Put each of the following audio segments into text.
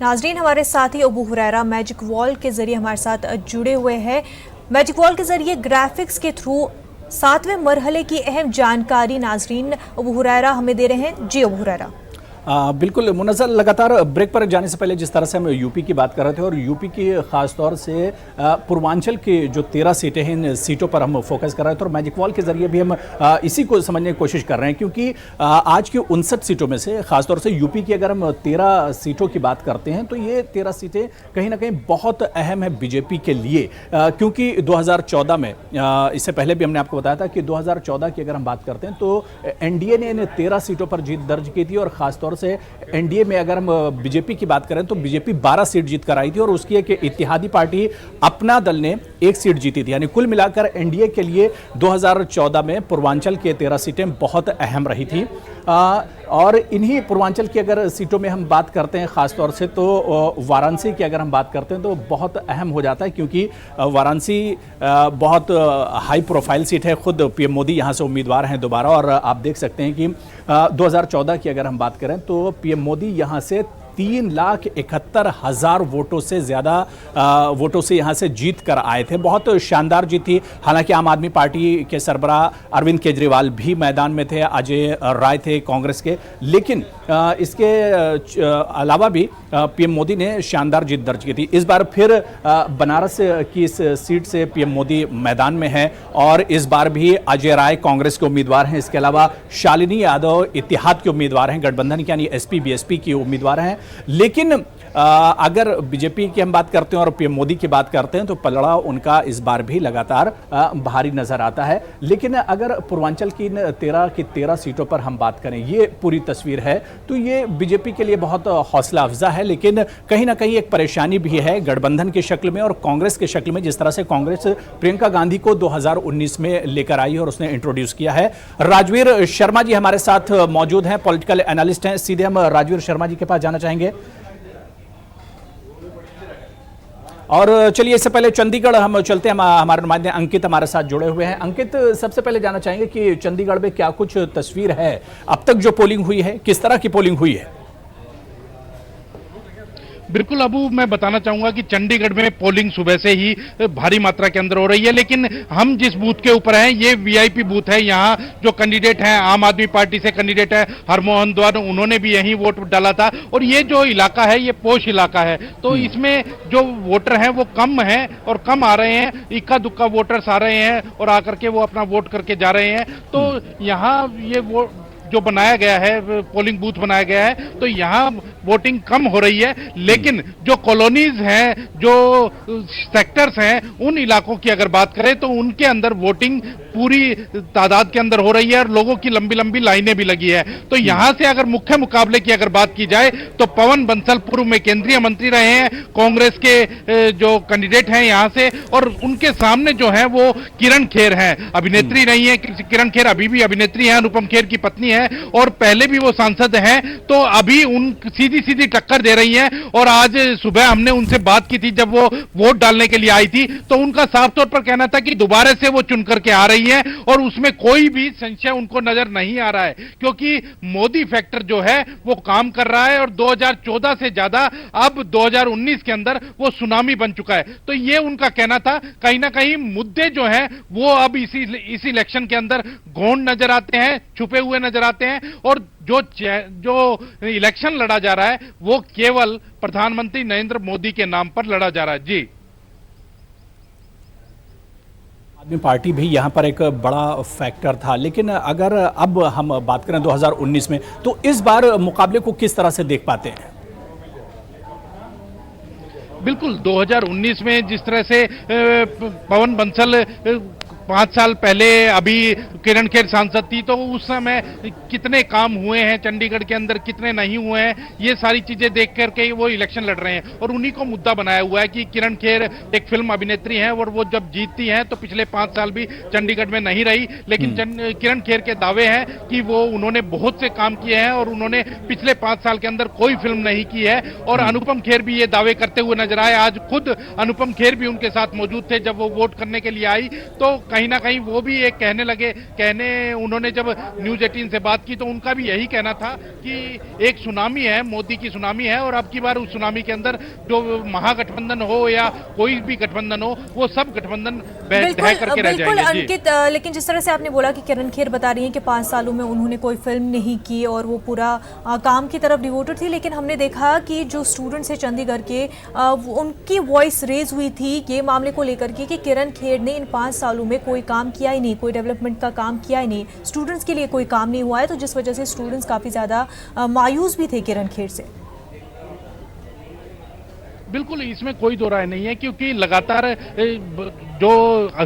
नाजरीन, हमारे साथी अबू हुरैरा मैजिक वॉल के जरिए हमारे साथ जुड़े हुए हैं। मैजिक वॉल के जरिए ग्राफिक्स के थ्रू 7वें मरहले की अहम जानकारी नाजरीन अबू हुरैरा हमें दे रहे हैं। जी अबू हुरैरा। बिल्कुल मुनज़्ज़ल, लगातार ब्रेक पर जाने से पहले जिस तरह से हम यूपी की बात कर रहे थे और यूपी की ख़ास तौर से पूर्वांचल की जो 13 सीटें हैं, इन सीटों पर हम फोकस कर रहे थे और मैजिक वॉल के ज़रिए भी हम इसी को समझने की कोशिश कर रहे हैं, क्योंकि आज की 59 सीटों में से ख़ासतौर से यूपी की अगर हम 13 सीटों की बात करते हैं तो ये 13 सीटें कहीं ना कहीं बहुत अहम है बीजेपी के लिए, क्योंकि 2014 में इससे पहले भी हमने आपको बताया था कि 2014 की अगर हम बात करते हैं तो एनडीए ने इन 13 सीटों पर जीत दर्ज की थी और ख़ासतौर से एनडीए में अगर हम बीजेपी की बात करें तो बीजेपी 12 सीट जीत कर आई थी और उसकी एक इत्तेहादी पार्टी अपना दल ने 1 सीट जीती थी। यानी कुल मिलाकर एनडीए के लिए 2014 में पूर्वांचल के 13 सीटें बहुत अहम रही थी। और इन्हीं पूर्वांचल की अगर सीटों में हम बात करते हैं ख़ासतौर से तो वाराणसी की अगर हम बात करते हैं तो बहुत अहम हो जाता है, क्योंकि वाराणसी बहुत हाई प्रोफाइल सीट है। खुद पीएम मोदी यहाँ से उम्मीदवार हैं दोबारा और आप देख सकते हैं कि 2014 की अगर हम बात करें तो पीएम मोदी यहाँ से 3,71,000 वोटों से ज़्यादा वोटों से यहाँ से जीत कर आए थे। बहुत शानदार जीत थी। हालांकि आम आदमी पार्टी के सरबराह अरविंद केजरीवाल भी मैदान में थे, अजय राय थे कांग्रेस के, लेकिन इसके अलावा भी पीएम मोदी ने शानदार जीत दर्ज की थी। इस बार फिर बनारस की इस सीट से पीएम मोदी मैदान में हैं और इस बार भी अजय राय कांग्रेस के उम्मीदवार हैं। इसके अलावा शालिनी यादव इत्तेहाद के उम्मीदवार हैं, गठबंधन की यानी एसपी बीएसपी की उम्मीदवार हैं। लेकिन अगर बीजेपी की हम बात करते हैं और पीएम मोदी की बात करते हैं तो पलड़ा उनका इस बार भी लगातार भारी नजर आता है। लेकिन अगर पूर्वांचल की 13 सीटों पर हम बात करें, ये पूरी तस्वीर है तो ये बीजेपी के लिए बहुत हौसला अफजा है, लेकिन कहीं ना कहीं एक परेशानी भी है गठबंधन की शक्ल में और कांग्रेस की शक्ल में। जिस तरह से कांग्रेस प्रियंका गांधी को 2019 में लेकर आई और उसने इंट्रोड्यूस किया है। राजवीर शर्मा जी हमारे साथ मौजूद हैं, पॉलिटिकल एनालिस्ट हैं। सीधे हम राजवीर शर्मा जी के पास जाना चाहेंगे और चलिए इससे पहले चंडीगढ़ हम चलते हैं। हमारे नुमाइंदे अंकित हमारे साथ जुड़े हुए हैं। अंकित, सबसे पहले जानना चाहेंगे कि चंडीगढ़ में क्या कुछ तस्वीर है, अब तक जो पोलिंग हुई है किस तरह की पोलिंग हुई है? बिल्कुल अबू, मैं बताना चाहूंगा कि चंडीगढ़ में पोलिंग सुबह से ही भारी मात्रा के अंदर हो रही है, लेकिन हम जिस बूथ के ऊपर हैं ये वीआईपी बूथ है। यहाँ जो कैंडिडेट हैं, आम आदमी पार्टी से कैंडिडेट है हरमोहन द्वार, उन्होंने भी यहीं वोट डाला था और ये जो इलाका है ये पोश इलाका है, तो इसमें जो वोटर हैं वो कम हैं और कम आ रहे हैं। इक्का दुक्का वोटर्स आ रहे हैं और आकर के वो अपना वोट करके जा रहे हैं। तो यहाँ ये वो जो बनाया गया है, पोलिंग बूथ बनाया गया है, तो यहाँ वोटिंग कम हो रही है, लेकिन जो कॉलोनीज हैं, जो सेक्टर्स हैं, उन इलाकों की अगर बात करें तो उनके अंदर वोटिंग पूरी तादाद के अंदर हो रही है और लोगों की लंबी लंबी लाइनें भी लगी है। तो यहां से अगर मुख्य मुकाबले की अगर बात की जाए तो पवन बंसल पूर्व में केंद्रीय मंत्री रहे हैं, कांग्रेस के जो कैंडिडेट हैं यहां से, और उनके सामने जो है वो किरण खेर हैं, अभिनेत्री नहीं है। किरण खेर अभी भी अभिनेत्री हैं, अनुपम खेर की पत्नी है और पहले भी वो सांसद हैं, तो अभी उन सीधी सीधी टक्कर दे रही हैं। और आज सुबह हमने उनसे बात की थी जब वो वोट डालने के लिए आई थी, तो उनका साफ तौर पर कहना था कि दोबारा से वो चुन करके आ रही हैं और उसमें कोई भी संशय उनको नजर नहीं आ रहा है, क्योंकि मोदी फैक्टर जो है वो काम कर रहा है और 2014 से ज्यादा अब 2019 के अंदर वो सुनामी बन चुका है। तो ये उनका कहना था। कहीं ना कहीं मुद्दे जो हैं वो अब इसी इलेक्शन के अंदर गौण नजर आते हैं, छुपे हुए नजर आते हैं, और जो इलेक्शन लड़ा जा रहा है वो केवल प्रधानमंत्री नरेंद्र मोदी के नाम पर लड़ा जा रहा है। जी, आदमी पार्टी भी यहाँ पर एक बड़ा फैक्टर था, लेकिन अगर अब हम बात करें 2019 में तो इस बार मुकाबले को किस तरह से देख पाते हैं? बिल्कुल 2019 में जिस तरह से पवन बंसल 5 साल पहले अभी किरण खेर सांसद थी, तो उस समय कितने काम हुए हैं चंडीगढ़ के अंदर, कितने नहीं हुए हैं, ये सारी चीजें देख करके वो इलेक्शन लड़ रहे हैं और उन्हीं को मुद्दा बनाया हुआ है कि किरण खेर एक फिल्म अभिनेत्री हैं और वो जब जीतती हैं तो पिछले 5 साल भी चंडीगढ़ में नहीं रही, लेकिन किरण खेर के दावे हैं कि वो उन्होंने बहुत से काम किए हैं और उन्होंने पिछले 5 साल के अंदर कोई फिल्म नहीं की है। और अनुपम खेर भी ये दावे करते हुए नजर आए। आज खुद अनुपम खेर भी उनके साथ मौजूद थे जब वो वोट करने के लिए आई। तो कहीं ना कहीं वो भी एक कहने उन्होंने जब न्यूज 18 से बात की तो उनका भी यही कहना था कि एक सुनामी है, मोदी की सुनामी है, और अब की बार उस सुनामी के अंदर जो महागठबंधन हो या कोई भी गठबंधन हो, वो सब गठबंधन ढह करके रह बिल्कुल जाएंगे। अंकित, लेकिन जिस तरह से आपने बोला कि किरण खेर बता रही हैं कि 5 सालों में उन्होंने कोई फिल्म नहीं की और वो पूरा काम की तरफ डिवोटेड थी, लेकिन हमने देखा कि जो स्टूडेंट्स हैं चंडीगढ़ के, उनकी वॉइस रेज हुई थी ये मामले को लेकर के कि किरण खेर ने इन 5 सालों में कोई काम किया ही नहीं, कोई डेवलपमेंट का काम किया ही नहीं, स्टूडेंट्स के लिए कोई काम नहीं हुआ है, तो जिस वजह से स्टूडेंट्स काफ़ी ज़्यादा मायूस भी थे किरण खेर से। बिल्कुल, इसमें कोई दो राय नहीं है, क्योंकि लगातार जो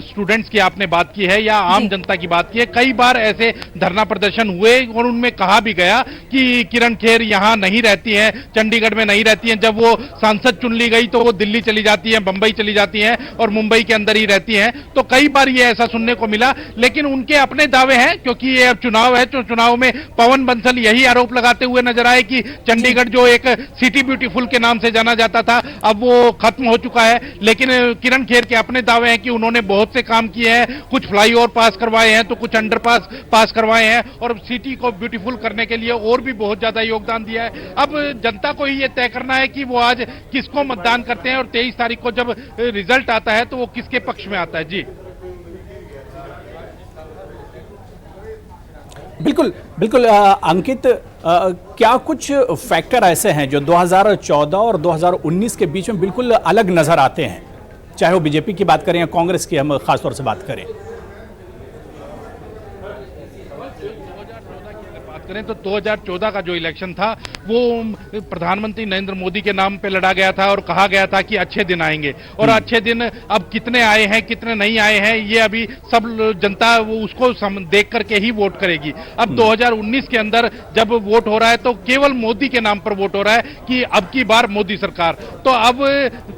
स्टूडेंट्स की आपने बात की है या आम जनता की बात की है, कई बार ऐसे धरना प्रदर्शन हुए और उनमें कहा भी गया कि किरण खेर यहाँ नहीं रहती है, चंडीगढ़ में नहीं रहती हैं। जब वो सांसद चुन ली गई तो वो दिल्ली चली जाती हैं, बंबई चली जाती हैं और मुंबई के अंदर ही रहती हैं। तो कई बार ये ऐसा सुनने को मिला, लेकिन उनके अपने दावे हैं, क्योंकि ये अब चुनाव है, तो चुनाव में पवन बंसल यही आरोप लगाते हुए नजर आए कि चंडीगढ़ जो एक सिटी ब्यूटीफुल के नाम से जाना जाता था, अब वो खत्म हो चुका है। लेकिन किरण खेर के अपने दावे हैं कि उन्होंने बहुत से काम किए हैं, कुछ फ्लाईओवर पास करवाए हैं, तो कुछ अंडरपास पास करवाए हैं, और सिटी को ब्यूटीफुल करने के लिए और भी बहुत ज्यादा योगदान दिया है। अब जनता को ही ये तय करना है कि वो आज किसको मतदान करते हैं और 23 तारीख को जब रिजल्ट आता है तो वो किसके पक्ष में आता है। जी बिल्कुल बिल्कुल अंकित, क्या कुछ फैक्टर ऐसे हैं जो 2014 और 2019 के बीच में बिल्कुल अलग नजर आते हैं, चाहे वो बीजेपी की बात करें या कांग्रेस की हम खासतौर से बात करें? करें तो 2014 का जो इलेक्शन था वो प्रधानमंत्री नरेंद्र मोदी के नाम पे लड़ा गया था और कहा गया था कि अच्छे दिन आएंगे, और अच्छे दिन अब कितने आए हैं कितने नहीं आए हैं ये अभी सब जनता वो उसको देख करके ही वोट करेगी। अब 2019 के अंदर जब वोट हो रहा है तो केवल मोदी के नाम पर वोट हो रहा है कि अब की बार मोदी सरकार। तो अब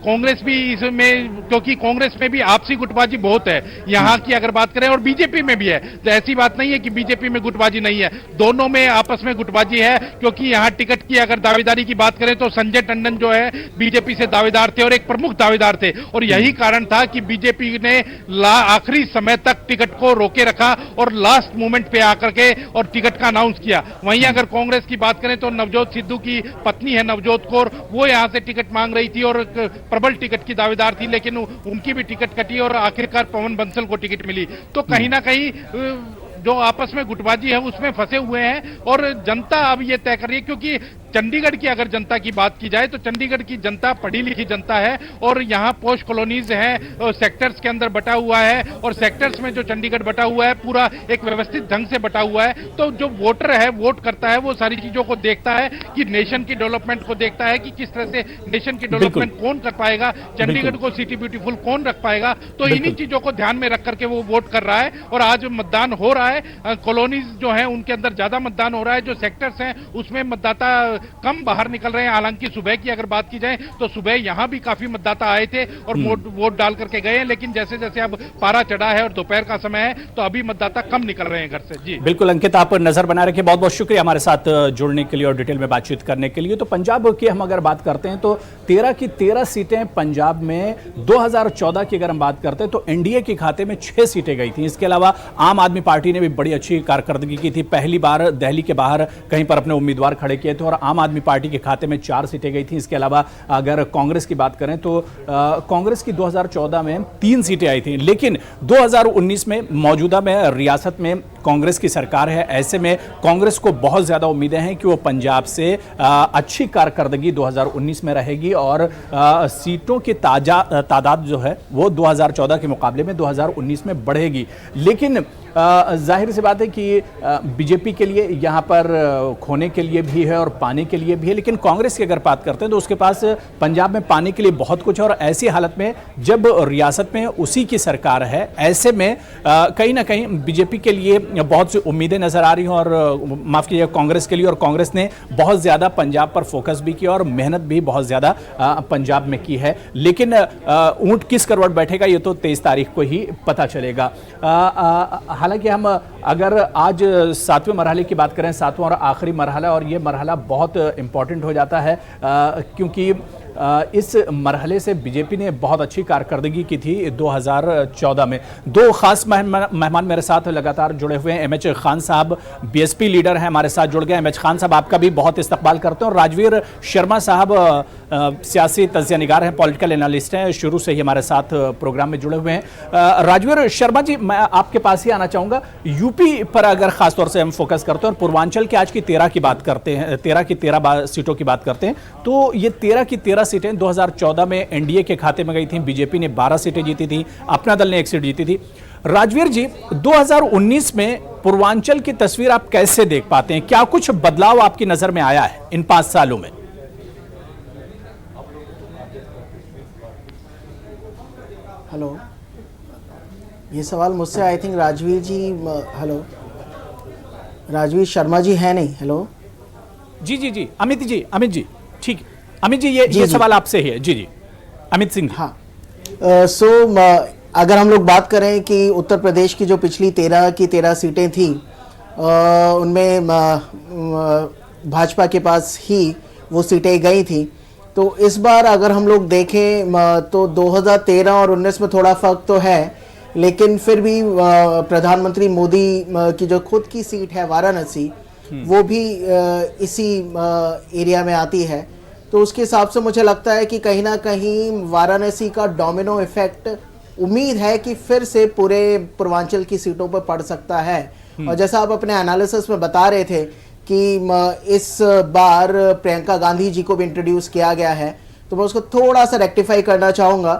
कांग्रेस भी इसमें, क्योंकि कांग्रेस में भी आपसी गुटबाजी बहुत है यहाँ की अगर बात करें, और बीजेपी में भी है, तो ऐसी बात नहीं है कि बीजेपी में गुटबाजी नहीं है, दोनों में आपस में गुटबाजी है। क्योंकि यहाँ टिकट की अगर दावेदारी की बात करें तो संजय टंडन जो है बीजेपी से दावेदार थे और एक प्रमुख दावेदार थे, और यही कारण था कि बीजेपी ने आखिरी समय तक टिकट को रोके रखा और लास्ट मोमेंट पे आकर के और टिकट का अनाउंस किया। वहीं अगर कांग्रेस की बात करें तो नवजोत सिद्धू की पत्नी है नवजोत कौर, वो यहां से टिकट मांग रही थी और प्रबल टिकट की दावेदार थी, लेकिन उनकी भी टिकट कटी और आखिरकार पवन बंसल को टिकट मिली। तो कहीं ना कहीं जो आपस में गुटबाजी है उसमें फंसे हुए हैं, और जनता अब ये तय कर रही है। क्योंकि चंडीगढ़ की अगर जनता की बात की जाए तो चंडीगढ़ की जनता पढ़ी लिखी जनता है, और यहाँ पोस्ट कॉलोनीज हैं, सेक्टर्स के अंदर बटा हुआ है, और सेक्टर्स में जो चंडीगढ़ बटा हुआ है पूरा एक व्यवस्थित ढंग से बटा हुआ है। तो जो वोटर है वोट करता है, वो सारी चीजों को देखता है कि नेशन की डेवलपमेंट को देखता है कि किस तरह से नेशन की डेवलपमेंट कौन कर पाएगा, चंडीगढ़ को सिटी ब्यूटीफुल कौन रख पाएगा। तो इन्हीं चीजों को ध्यान में रख करके वो वोट कर रहा है, और आज मतदान हो रहा है। कॉलोनीज जो है उनके अंदर ज्यादा मतदान हो रहा है, जो सेक्टर्स हैं उसमें मतदाता कम बाहर निकल रहे हैं। हालांकि सुबह की अगर बात की जाए तो सुबह यहां भी काफी मतदाता आए थे और वोट डाल करके गए हैं, लेकिन जैसे जैसे अब पारा चढ़ा है और दोपहर का समय है तो अभी मतदाता कम निकल रहे हैं घर से। जी बिल्कुल अंकित, आप नजर बना रखे, बहुत बहुत शुक्रिया हमारे साथ जुड़ने के लिए और डिटेल में बातचीत करने के लिए। तो पंजाब की हम अगर बात करते हैं तो 13 की 13 सीटें पंजाब में 2014 की अगर हम बात करते हैं तो एनडीए के खाते में 6 सीटें गई थी। इसके अलावा आम आदमी पार्टी ने भी बड़ी अच्छी कारकर्दगी की थी, पहली बार दिल्ली के बाहर कहीं पर अपने उम्मीदवार खड़े किए थे और आम आदमी पार्टी के खाते में 4 सीटें गई थी। इसके अलावा अगर कांग्रेस की बात करें तो कांग्रेस की 2014 में 3 सीटें आई थी, लेकिन 2019 में मौजूदा में रियासत में कांग्रेस की सरकार है। ऐसे में कांग्रेस को बहुत ज्यादा उम्मीदें हैं कि वो पंजाब से अच्छी कारकर्दगी 2019 में रहेगी और सीटों की तादाद जो है वो 2014 के मुकाबले में 2019 में बढ़ेगी। लेकिन जाहिर सी बात है कि बीजेपी के लिए यहाँ पर खोने के लिए भी है और पाने के लिए भी है, लेकिन कांग्रेस की अगर बात करते हैं तो उसके पास पंजाब में पाने के लिए बहुत कुछ है। और ऐसी हालत में जब रियासत में उसी की सरकार है, ऐसे में कहीं ना कहीं बीजेपी के लिए बहुत सी उम्मीदें नजर आ रही हैं और माफ कीजिए कांग्रेस के लिए, और कांग्रेस ने बहुत ज्यादा पंजाब पर फोकस भी किया और मेहनत भी बहुत ज्यादा पंजाब में की है। लेकिन ऊंट किस करवट बैठेगा ये तो 23 तारीख को ही पता चलेगा। हालांकि हम अगर आज 7वें मरहले की बात करें, 7वां और आखिरी मरहला, और ये मरहला बहुत इंपॉर्टेंट हो जाता है क्योंकि इस मरहले से बीजेपी ने बहुत अच्छी कारकर्दगी की थी 2014 में। दो खास मेहमान मेरे साथ लगातार जुड़े हुए हैं। MH खान साहब बीएसपी लीडर हैं, हमारे साथ जुड़ गए। MH खान साहब, आपका भी बहुत इस्तकबाल करते हैं। और राजवीर शर्मा साहब सियासी तज्ज़िया निगार हैं, पॉलिटिकल एनालिस्ट हैं, शुरू से ही हमारे साथ प्रोग्राम में जुड़े हुए हैं। राजवीर शर्मा जी, मैं आपके पास ही आना चाहूँगा। यूपी पर अगर खासतौर से हम फोकस करते हैं और पूर्वांचल की आज की 13 की बात करते हैं, 13 की 13 सीटों की बात करते हैं, तो ये 13 की 13 सीटें 2014 में एनडीए के खाते में गई थी। बीजेपी ने 12 सीटें जीती थी, अपना दल ने 1 सीट जीती थी। राजवीर जी, 2019 में पूर्वांचल की तस्वीर आप कैसे देख पाते हैं? क्या कुछ बदलाव आपकी नजर में आया है इन 5 सालों में? हेलो, ये सवाल मुझसे I think Rajveer ji, hello, Rajveer Sharma ji है नहीं। हेलो जी, अमित जी, ठीक। अमित जी, ये सवाल आपसे ही है। जी, अमित सिंह। हाँ, अगर हम लोग बात करें कि उत्तर प्रदेश की जो पिछली 13 की 13 सीटें थी, उनमें भाजपा के पास ही वो सीटें गई थी। तो इस बार अगर हम लोग देखें तो 2013 और 19 में थोड़ा फर्क तो है, लेकिन फिर भी प्रधानमंत्री मोदी की जो खुद की सीट है वाराणसी, वो भी इसी एरिया में आती है। तो उसके हिसाब से मुझे लगता है कि कहीं ना कहीं वाराणसी का डोमिनो इफेक्ट उम्मीद है कि फिर से पूरे पूर्वांचल की सीटों पर पड़ सकता है। और जैसा आप अपने एनालिसिस में बता रहे थे कि इस बार प्रियंका गांधी जी को भी इंट्रोड्यूस किया गया है, तो मैं उसको थोड़ा सा रेक्टिफाई करना चाहूँगा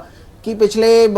कि पिछले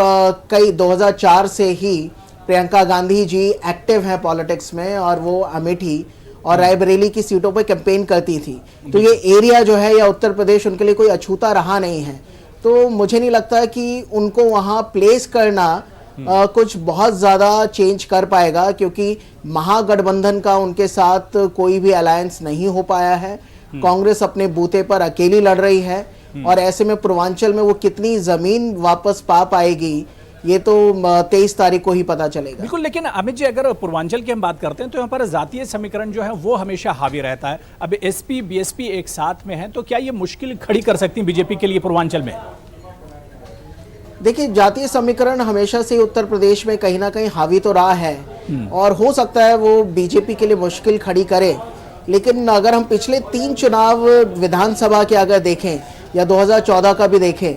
कई 2004 से ही प्रियंका गांधी जी एक्टिव हैं पॉलिटिक्स में, और वो अमेठी और रायबरेली की सीटों पर कैंपेन करती थी। तो ये एरिया जो है या उत्तर प्रदेश उनके लिए कोई अछूता रहा नहीं है। तो मुझे नहीं लगता कि उनको वहाँ प्लेस करना कुछ बहुत ज़्यादा चेंज कर पाएगा, क्योंकि महागठबंधन का उनके साथ कोई भी अलायंस नहीं हो पाया है। कांग्रेस अपने बूते पर अकेली लड़ रही है, और ऐसे में पूर्वांचल में वो कितनी ज़मीन वापस पा पाएगी, ये तो 23 तारीख को ही पता चलेगा। बिल्कुल, लेकिन अमित जी, अगर पूर्वांचल की हम बात करते हैं तो यहाँ पर जातीय समीकरण जो है वो हमेशा हावी रहता है। अब एसपी बीएसपी एक साथ में है, तो क्या ये मुश्किल खड़ी कर सकती है बीजेपी के लिए पूर्वांचल में? देखिए, जातीय समीकरण हमेशा से उत्तर प्रदेश में कहीं ना कहीं हावी तो रहा है, और हो सकता है वो बीजेपी के लिए मुश्किल खड़ी करे। लेकिन अगर हम पिछले 3 चुनाव विधानसभा के अगर देखें या 2014 का भी देखें,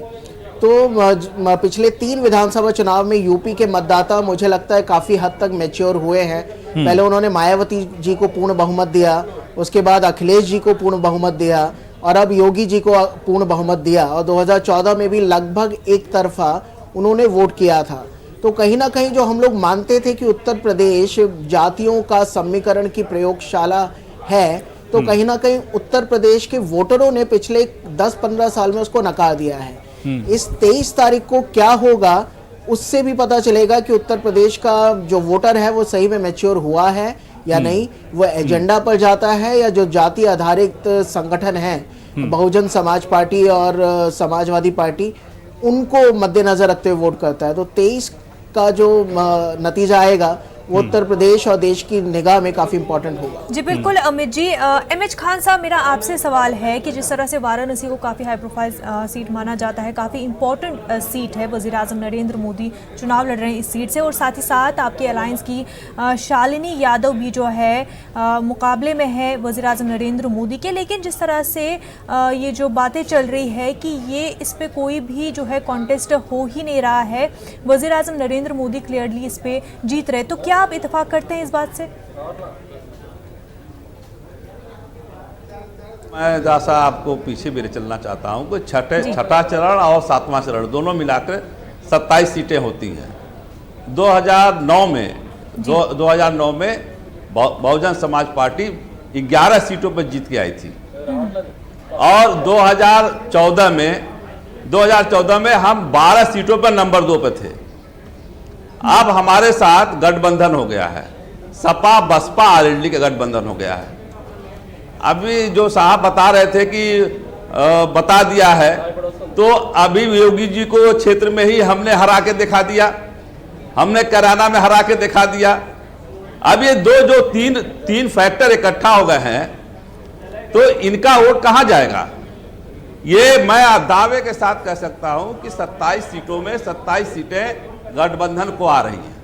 तो पिछले 3 विधानसभा चुनाव में यूपी के मतदाता मुझे लगता है काफ़ी हद तक मैच्योर हुए हैं। पहले उन्होंने मायावती जी को पूर्ण बहुमत दिया, उसके बाद अखिलेश जी को पूर्ण बहुमत दिया, और अब योगी जी को पूर्ण बहुमत दिया, और 2014 में भी लगभग एक तरफा उन्होंने वोट किया था। तो कहीं ना कहीं जो हम लोग मानते थे कि उत्तर प्रदेश जातियों का समीकरण की प्रयोगशाला है, तो कहीं ना कहीं उत्तर प्रदेश के वोटरों ने पिछले 10-15 साल में उसको नकार दिया है। इस 23 तारीख को क्या होगा, उससे भी पता चलेगा कि उत्तर प्रदेश का जो वोटर है वो सही में मैच्योर हुआ है या नहीं, वो एजेंडा पर जाता है या जो जाति आधारित संगठन है, बहुजन समाज पार्टी और समाजवादी पार्टी, उनको मद्देनजर रखते हुए वोट करता है। तो 23 का जो नतीजा आएगा वो उत्तर प्रदेश और देश की निगाह में काफी इंपॉर्टेंट होगा। जी बिल्कुल अमित जी। MH खान साहब, मेरा आपसे सवाल है कि जिस तरह से वाराणसी को काफ़ी हाई प्रोफाइल सीट माना जाता है, काफ़ी इंपॉर्टेंट सीट है, वज़ीर आज़म नरेंद्र मोदी चुनाव लड़ रहे हैं इस सीट से, और साथ ही साथ आपकी अलायंस की शालिनी यादव भी जो है मुकाबले में है वज़ीर आज़म नरेंद्र मोदी के। लेकिन जिस तरह से ये जो बातें चल रही है कि ये इस पर कोई भी जो है कॉन्टेस्ट हो ही नहीं रहा है, वज़ीर आज़म नरेंद्र मोदी क्लियरली इस पर जीत रहे, तो क्या आप इत्तेफाक करते हैं इस बात से? मैं दासा आपको पीछे भी चलना चाहता हूँ कि छठा चरण और 7वां चरण दोनों मिलाकर 27 सीटें होती हैं। 2009 में बहुजन समाज पार्टी 11 सीटों पर जीत के आई थी, और 2014 में हम 12 सीटों पर नंबर 2 पे थे। अब हमारे साथ गठबंधन हो गया है, सपा बसपा आरएलडी का गठबंधन हो गया है। अभी जो साहब बता रहे थे कि बता दिया है, तो अभी योगी जी को क्षेत्र में ही हमने हरा के दिखा दिया, हमने कैराना में हरा के दिखा दिया। अब ये जो तीन फैक्टर इकट्ठा हो गए हैं, तो इनका वोट कहां जाएगा? ये मैं दावे के साथ कह सकता हूं कि 27 सीटों में 27 सीटें गठबंधन को आ रही हैं।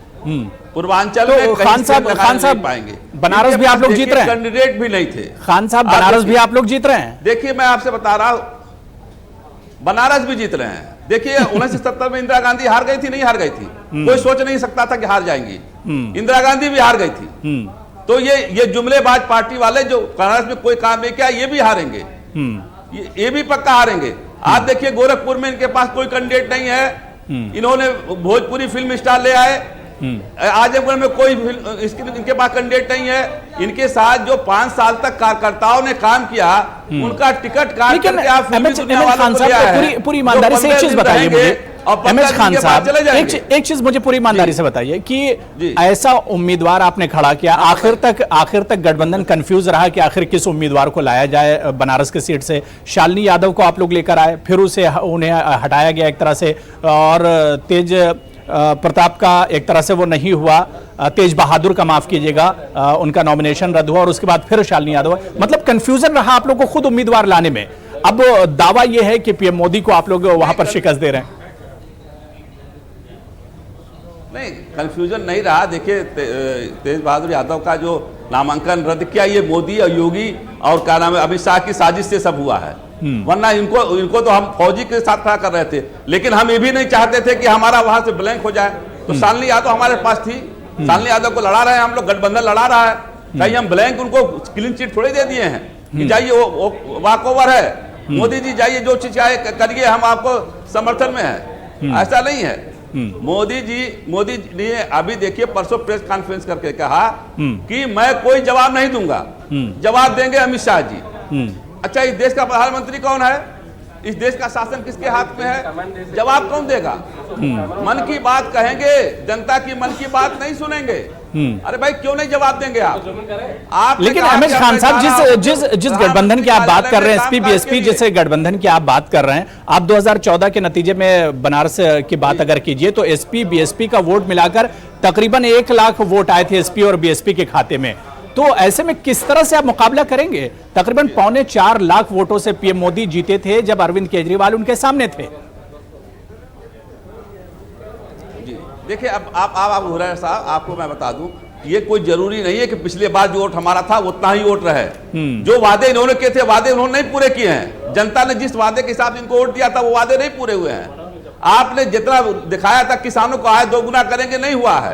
पूर्वांचल में तो खान साहब पाएंगे। बनारस भी आप लोग जीत रहे हैं, कैंडिडेट भी नहीं थे। खान साहब बनारस भी आप लोग जीत रहे हैं। देखिए मैं आपसे बता रहा हूं, बनारस भी जीत रहे हैं। देखिए 1970 में इंदिरा गांधी हार गई थी, नहीं हार गई थी, कोई सोच नहीं सकता था कि हार जाएंगी। इंदिरा गांधी भी हार गई थी। तो ये जुमलेबाज पार्टी वाले जो बनारस में कोई काम नहीं किया, ये भी हारेंगे, ये भी पक्का हारेंगे। आप देखिए गोरखपुर में इनके पास कोई कैंडिडेट नहीं है, इन्होंने भोजपुरी फिल्म स्टार ले आए। आजमगढ़ में कोई इनके पास कैंडिडेट नहीं है। इनके साथ जो 5 साल तक कार्यकर्ताओं ने काम किया, उनका टिकट काट करके आप पूरी ईमानदारी से एक चीज बताइए मुझे, एमएच खान साहब, एक चीज मुझे पूरी ईमानदारी से बताइए कि ऐसा उम्मीदवार आपने खड़ा किया, आखिर तक गठबंधन कंफ्यूज रहा कि आखिर किस उम्मीदवार को लाया जाए बनारस की सीट से। शालिनी यादव को आप लोग लेकर आए, फिर उन्हें हटाया गया एक तरह से, और तेज प्रताप का एक तरह से वो नहीं हुआ, तेज बहादुर का माफ कीजिएगा, उनका नॉमिनेशन रद्द हुआ, और उसके बाद फिर शालिनी यादव। मतलब कंफ्यूजन रहा आप लोग को खुद उम्मीदवार लाने में। अब दावा यह है कि पीएम मोदी को आप लोग वहां पर शिकस्त दे रहे हैं। नहीं, कंफ्यूजन नहीं रहा। देखिए तेज बहादुर यादव का जो नामांकन रद्द किया, ये मोदी और योगी और क्या नाम है अमित शाह की साजिश से सब हुआ है। वरना इनको तो हम फौजी के साथ खड़ा कर रहे थे, लेकिन हम ये भी नहीं चाहते थे कि हमारा वहां से ब्लैंक हो जाए। तो शालिनी यादव हमारे पास थी, शालिनी यादव को लड़ा रहे हैं हम लोग, गठबंधन लड़ा रहा है। कहीं हम ब्लैंक उनको क्लीन चिट थोड़ी दे दिए हैं कि जाइए वो वॉक ओवर है, मोदी जी जाइए जो चीज चाहे करिए, हम आपको समर्थन में है, ऐसा नहीं है। मोदी जी ने अभी देखिए परसों प्रेस कॉन्फ्रेंस करके कहा कि मैं कोई जवाब नहीं दूंगा, जवाब देंगे अमित शाह जी। अच्छा, इस देश का प्रधानमंत्री कौन है? इस देश का शासन किसके हाथ में है? जवाब कौन देगा? मन की बात कहेंगे, जनता की मन की बात नहीं सुनेंगे। अरे भाई क्यों नहीं जवाब देंगे आप? लेकिन एमएच खान साहब, जिस गठबंधन की आप बात कर रहे हैं, एसपी बीएसपी जैसे गठबंधन की आप बात कर रहे हैं, आप 2014 के नतीजे में बनारस की बात अगर कीजिए तो एसपी बीएसपी का वोट मिलाकर तकरीबन 1 लाख वोट आए थे एसपी और बीएसपी के खाते में। तो ऐसे में किस तरह से आप मुकाबला करेंगे? तकरीबन 3.25 लाख वोटों से पीएम मोदी जीते थे जब अरविंद केजरीवाल उनके सामने थे। जी देखिए, अब आप हुरैरा साहब, आपको मैं बता दूं, ये कोई जरूरी नहीं है कि पिछले बार जो वोट हमारा था उतना ही वोट रहे। जो वादे इन्होंने किए थे, वादे उन्होंने नहीं पूरे किए हैं। जनता ने जिस वादे के हिसाब से इनको वोट दिया था, वो वादे नहीं पूरे हुए हैं। आपने जितना दिखाया था किसानों को आय 2 गुना करेंगे, नहीं हुआ है।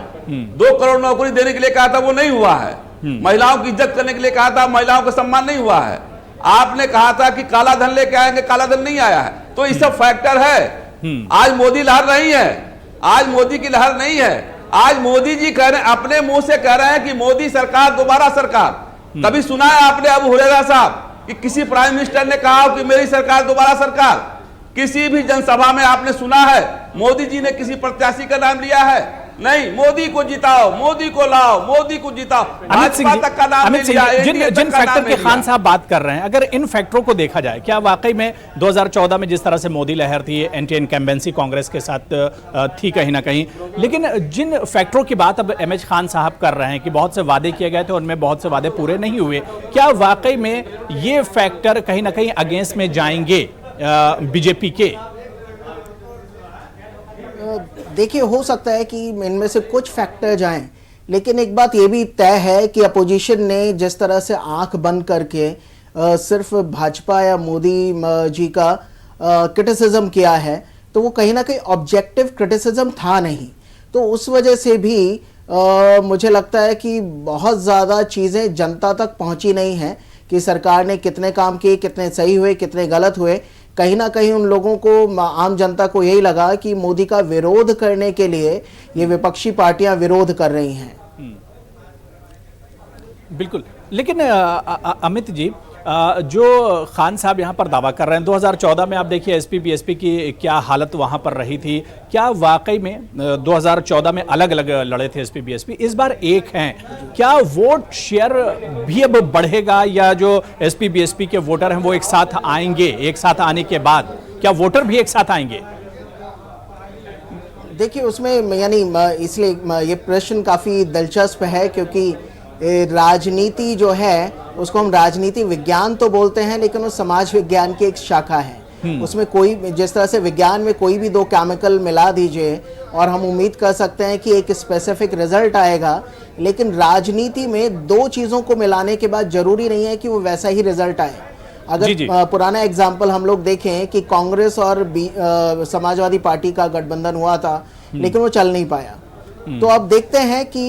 2 करोड़ नौकरी देने के लिए कहा था, वो नहीं हुआ है। महिलाओं की इज्जत करने के लिए कहा था, महिलाओं का सम्मान नहीं हुआ है। आपने कहा था कि काला धन लेके आएंगे, काला धन नहीं आया है। तो ये सब फैक्टर है। आज मोदी लहर नहीं है, आज मोदी की लहर नहीं है। आज मोदी जी कह रहे हैं, अपने मुंह से कह रहे हैं कि मोदी सरकार दोबारा सरकार। कभी सुना है आपने अबू हुरैरा साहब कि किसी प्राइम मिनिस्टर ने कहा कि मेरी सरकार दोबारा सरकार? किसी भी जनसभा में आपने सुना है मोदी जी ने किसी प्रत्याशी का नाम लिया है? नहीं। मोदी को जिताओ, मोदी को लाओ, मोदी को जिताओ। अमित सिंह जिन फैक्टर के खान साहब बात कर रहे हैं, अगर इन फैक्टरों को देखा जाए, क्या वाकई में 2014 में जिस तरह से मोदी लहर थी, एंटी इनकम्बेंसी कांग्रेस के साथ थी कहीं ना कहीं, लेकिन जिन फैक्टरों की बात अब एमएच खान साहब कर रहे हैं कि बहुत से वादे किए गए थे, उनमें बहुत से वादे पूरे नहीं हुए, क्या वाकई में ये फैक्टर कहीं ना कहीं अगेंस्ट में जाएंगे बीजेपी के? देखिए, हो सकता है कि इनमें से कुछ फैक्टर जाएं, लेकिन एक बात ये भी तय है कि अपोजिशन ने जिस तरह से आंख बंद करके सिर्फ भाजपा या मोदी जी का क्रिटिसिज्म किया है, तो वो कहीं ना कहीं ऑब्जेक्टिव क्रिटिसिज्म था नहीं। तो उस वजह से भी मुझे लगता है कि बहुत ज़्यादा चीज़ें जनता तक पहुंची नहीं हैं कि सरकार ने कितने काम किए, कितने सही हुए, कितने गलत हुए। कहीं ना कहीं उन लोगों को, आम जनता को यही लगा कि मोदी का विरोध करने के लिए ये विपक्षी पार्टियां विरोध कर रही हैं। बिल्कुल। लेकिन अमित जी, जो खान साहब यहाँ पर दावा कर रहे हैं, 2014 में आप देखिए एसपी बीएसपी की क्या हालत वहाँ पर रही थी। क्या वाकई में 2014 में अलग अलग लड़े थे एसपी बीएसपी, इस बार एक हैं? क्या वोट शेयर भी अब बढ़ेगा, या जो एसपी बीएसपी के वोटर हैं वो एक साथ आएंगे? एक साथ आने के बाद क्या वोटर भी एक साथ आएंगे? देखिए, उसमें यानी इसलिए ये प्रश्न काफ़ी दिलचस्प है, क्योंकि राजनीति जो है उसको हम राजनीति विज्ञान तो बोलते हैं, लेकिन वो समाज विज्ञान की एक शाखा है। उसमें कोई, जिस तरह से विज्ञान में कोई भी दो केमिकल मिला दीजिए और हम उम्मीद कर सकते हैं कि एक स्पेसिफिक रिजल्ट आएगा, लेकिन राजनीति में दो चीज़ों को मिलाने के बाद जरूरी नहीं है कि वो वैसा ही रिजल्ट आए। अगर पुराना एग्जाम्पल हम लोग देखें कि कांग्रेस और समाजवादी पार्टी का गठबंधन हुआ था, लेकिन वो चल नहीं पाया। तो अब देखते हैं कि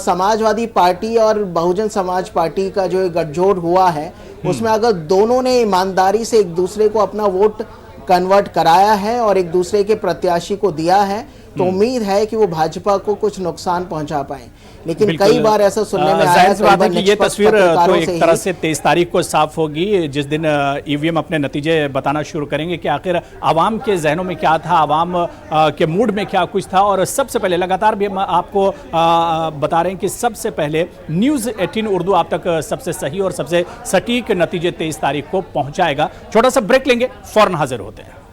समाजवादी पार्टी और बहुजन समाज पार्टी का जो गठजोड़ हुआ है, उसमें अगर दोनों ने ईमानदारी से एक दूसरे को अपना वोट कन्वर्ट कराया है और एक दूसरे के प्रत्याशी को दिया है, तो उम्मीद है कि वो भाजपा को कुछ नुकसान पहुंचा पाए। लेकिन कई बार ऐसा सुनने में आया है कि ये तस्वीर तो एक तरह से 23 तारीख को साफ होगी, जिस दिन ईवीएम अपने नतीजे बताना शुरू करेंगे कि आखिर आवाम के जहनों में क्या था, आवाम के मूड में क्या कुछ था। और सबसे पहले लगातार भी हम आपको बता रहे हैं कि सबसे पहले न्यूज़ 18 उर्दू आप तक सबसे सही और सबसे सटीक नतीजे 23 तारीख को पहुंचाएगा। छोटा सा ब्रेक लेंगे, फौरन हाजिर होते हैं।